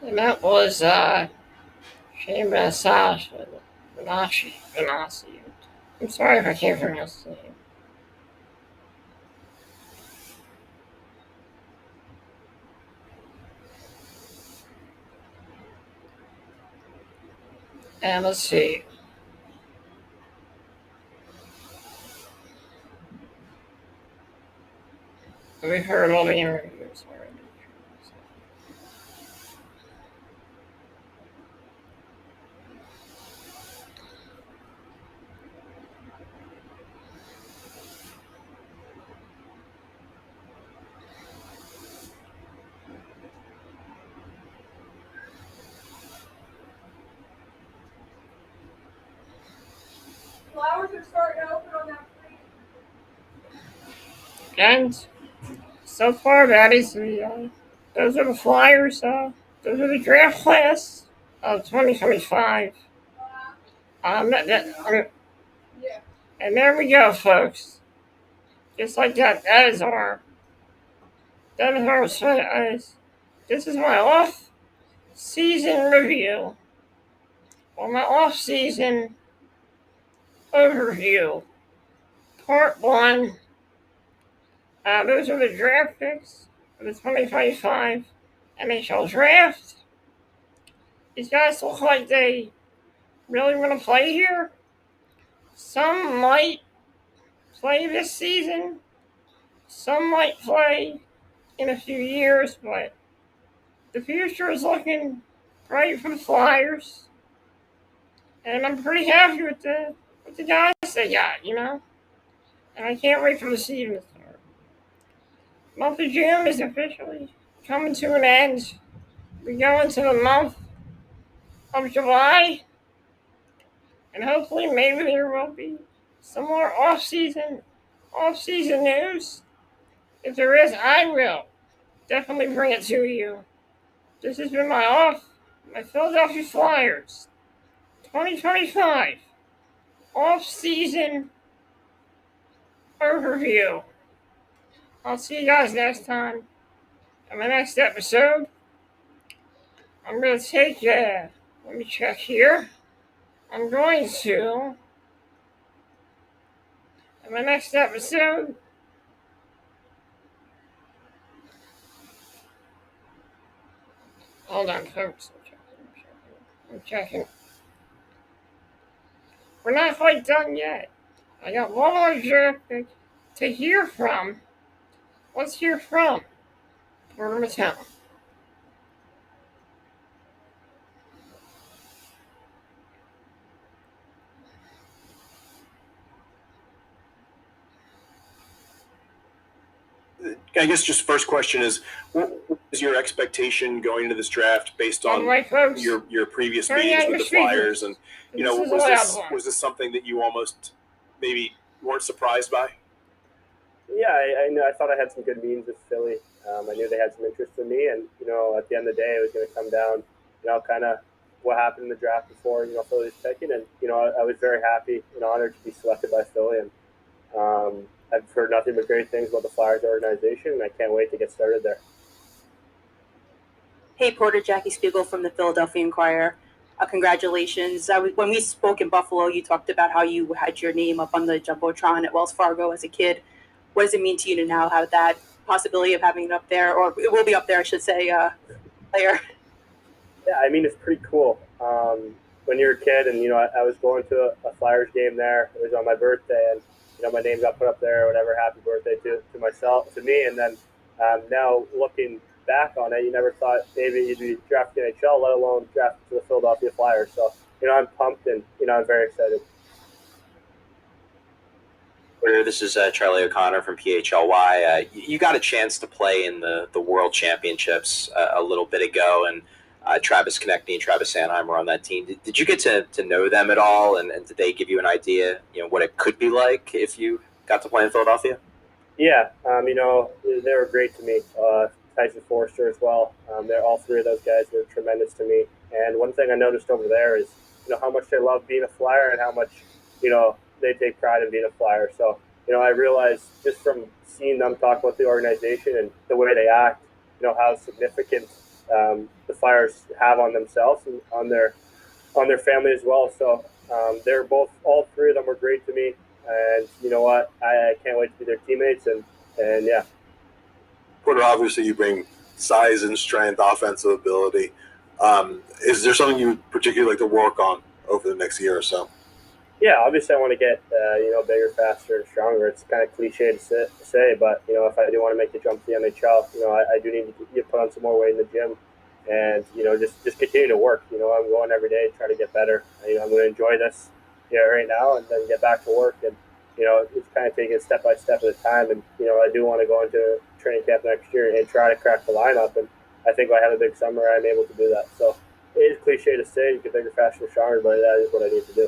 And that was Shane Benassi. I'm sorry if I can't pronounce the name. And let's see. We've heard all the interviews already. Flowers are starting to open on that tree. And so far, that is those are the Flyers. Those are the draft class of 2025. And there we go, folks. Just like that. That is our. This is my off-season review, or my off-season overview. Part 1. Those are the draft picks for the 2025 NHL Draft. These guys look like they really want to play here. Some might play this season. Some might play in a few years, but the future is looking bright for the Flyers. And I'm pretty happy with the guys they got, And I can't wait for the season to start. Month of June is officially coming to an end. We go into the month of July, and hopefully maybe there will be some more off-season news. If there is, I will definitely bring it to you. This has been my Philadelphia Flyers 2025 off-season overview. I'll see you guys next time. In the next episode, I'm going to take, let me check here. I'm going to, in the next episode, hold on, folks. I'm checking. We're not quite done yet. I got one more draft pick to hear from. Let's hear from Porter Mattel. I guess just first question is, what is your expectation going into this draft based on your previous meetings with the Flyers, and was this something that you almost maybe weren't surprised by? Yeah, I know. I thought I had some good meetings with Philly. I knew they had some interest in me, and at the end of the day, it was going to come down, kind of what happened in the draft before, Philly was picking, and I was very happy and honored to be selected by Philly, and I've heard nothing but great things about the Flyers organization, and I can't wait to get started there. Hey, Porter, Jackie Spiegel from the Philadelphia Inquirer. Congratulations. When we spoke in Buffalo, you talked about how you had your name up on the Jumbotron at Wells Fargo as a kid. What does it mean to you to now have that possibility of having it up there, or it will be up there, I should say, later? Yeah, I mean, it's pretty cool. When you're a kid and, I was going to a Flyers game there. It was on my birthday, and, my name got put up there, whatever, happy birthday to me. And then now looking back on it, you never thought maybe you'd be drafted in NHL, let alone drafted to the Philadelphia Flyers. So, I'm pumped and, I'm very excited. This is Charlie O'Connor from PHLY. You got a chance to play in the World Championships a little bit ago, and Travis Konechny and Travis Sanheim were on that team. Did you get to know them at all, and did they give you an idea, what it could be like if you got to play in Philadelphia? Yeah, they were great to me. Tyson Forster as well. They're all three of those guys were tremendous to me. And one thing I noticed over there is, how much they love being a Flyer and how much, they take pride in being a Flyer. So, I realized just from seeing them talk about the organization and the way they act, how significant the Flyers have on themselves and on their family as well. So they're all three of them were great to me. And you know what? I can't wait to be their teammates. And yeah. Porter, obviously you bring size and strength, offensive ability. Is there something you particularly like to work on over the next year or so? Yeah, obviously I want to get bigger, faster, and stronger. It's kind of cliche to say, but if I do want to make the jump to the NHL, I do need to put on some more weight in the gym, and just continue to work. I'm going every day, try to get better. I'm going to enjoy this, right now, and then get back to work, and it's kind of taking it step by step at a time. And I do want to go into training camp next year and try to crack the lineup. And I think if I have a big summer, I'm able to do that. So it is cliche to say you get bigger, faster, and stronger, but that is what I need to do.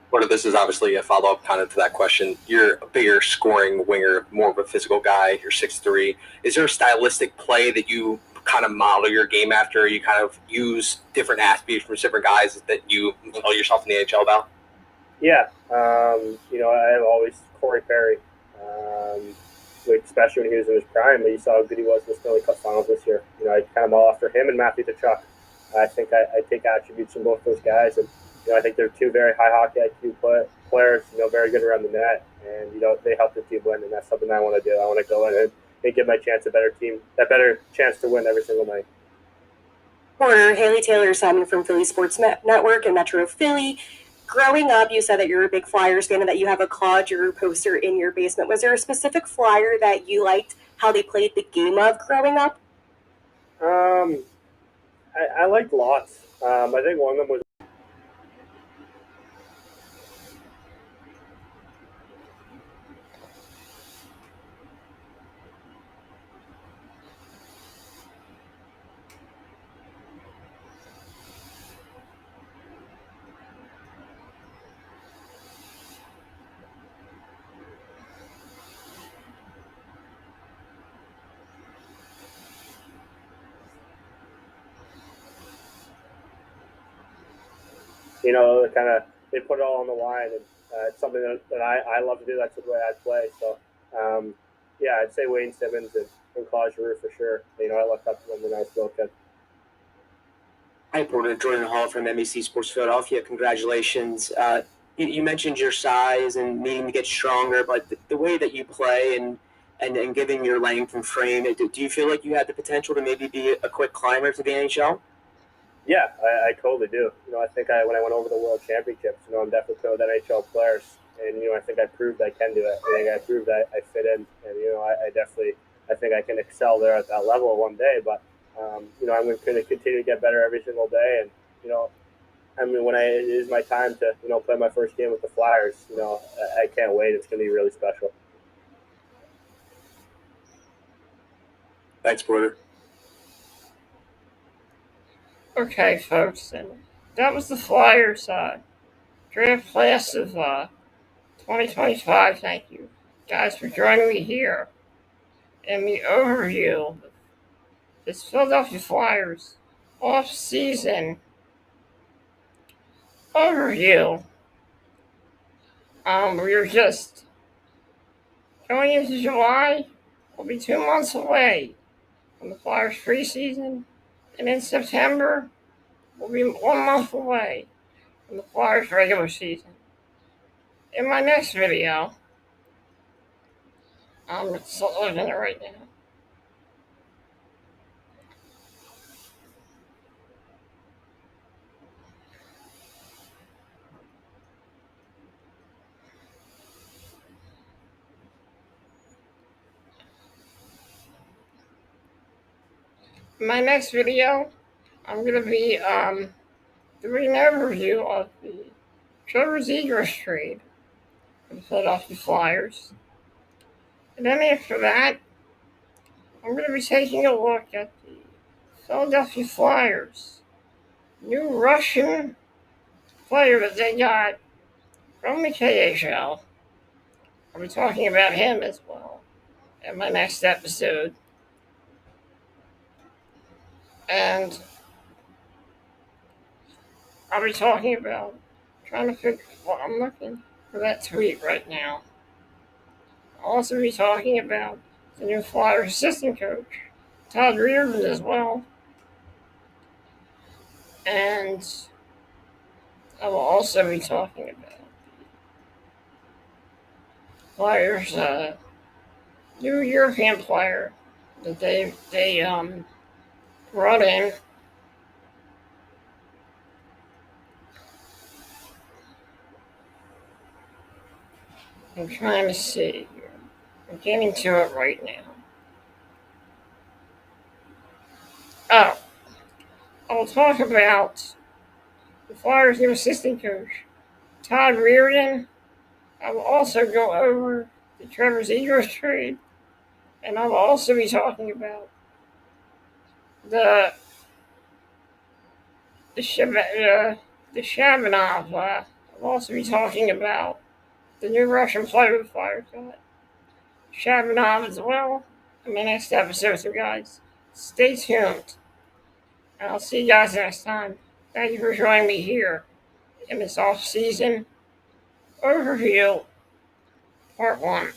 Porter, this is obviously a follow-up kind of to that question. You're a bigger scoring winger, more of a physical guy. You're 6'3". Is there a stylistic play that you kind of model your game after? You kind of use different attributes from different guys that you model yourself in the NHL about? Yeah, I have always Corey Perry, especially when he was in his prime. But you saw how good he was in the Stanley Cup Finals this year. I kind of model after him and Matthew Tkachuk. I think I take attributes from both those guys, and I think they're two very high hockey IQ players. Very good around the net, and they help the team win, and that's something I want to do. I want to go in and give my chance a better chance to win every single night. Porter, Haley Taylor Simon from Philly Sports Network and Metro Philly. Growing up, you said that you're a big Flyers fan and that you have a Claude Giroux poster in your basement. Was there a specific Flyer that you liked how they played the game of growing up? I liked lots. I think one of them was. Kind of they put it all on the line, and it's something that I love to do. That's the way I play. So, yeah, I'd say Wayne Simmons and Claude Giroux for sure. I look up to them when I was a little kid. Hi, Porter. Jordan Hall from NBC Sports Philadelphia. Congratulations. You mentioned your size and needing to get stronger, but the way that you play and given your length and frame, do you feel like you had the potential to maybe be a quick climber to the NHL? Yeah, I totally do. I think when I went over the World Championships, I'm definitely playing with NHL players, and I think I proved I can do it. I think I proved I fit in, and I definitely think I can excel there at that level one day. But I'm going to continue to get better every single day, and when it is my time to play my first game with the Flyers, I can't wait. It's going to be really special. Thanks, Porter. Okay, folks, and that was the Flyers draft class of 2025. Thank you. guys, for joining me here in the overview of this Philadelphia Flyers off-season overview. We're just going into July. We'll be 2 months away from the Flyers preseason, and in September, we'll be 1 month away from the Flyers regular season. In my next video, I'm still looking at it right now. In my next video, I'm going to be doing an overview of the Trevor Zegras trade for the Philadelphia Flyers. And then after that, I'm going to be taking a look at the Philadelphia Flyers' new Russian player that they got from the KHL. I'll be talking about him as well in my next episode. And I'll be talking about trying to figure what I'm looking for that tweet right now. I'll also be talking about the new Flyers assistant coach, Todd Reardon, as well. And I will also be talking about Flyers' new European player that they brought in. I'm trying to see here. I'm getting to it right now. Oh, I'll talk about the Flyers' new assistant coach, Todd Reardon. I will also go over the Trevor Zegras trade, and I will also be talking about the Shabanov. I'll also be talking about the new Russian player the Flyers got, Shabanov, as well, in my next episode. So guys, stay tuned, and I'll see you guys next time. Thank you for joining me here in this off-season overview, part 1.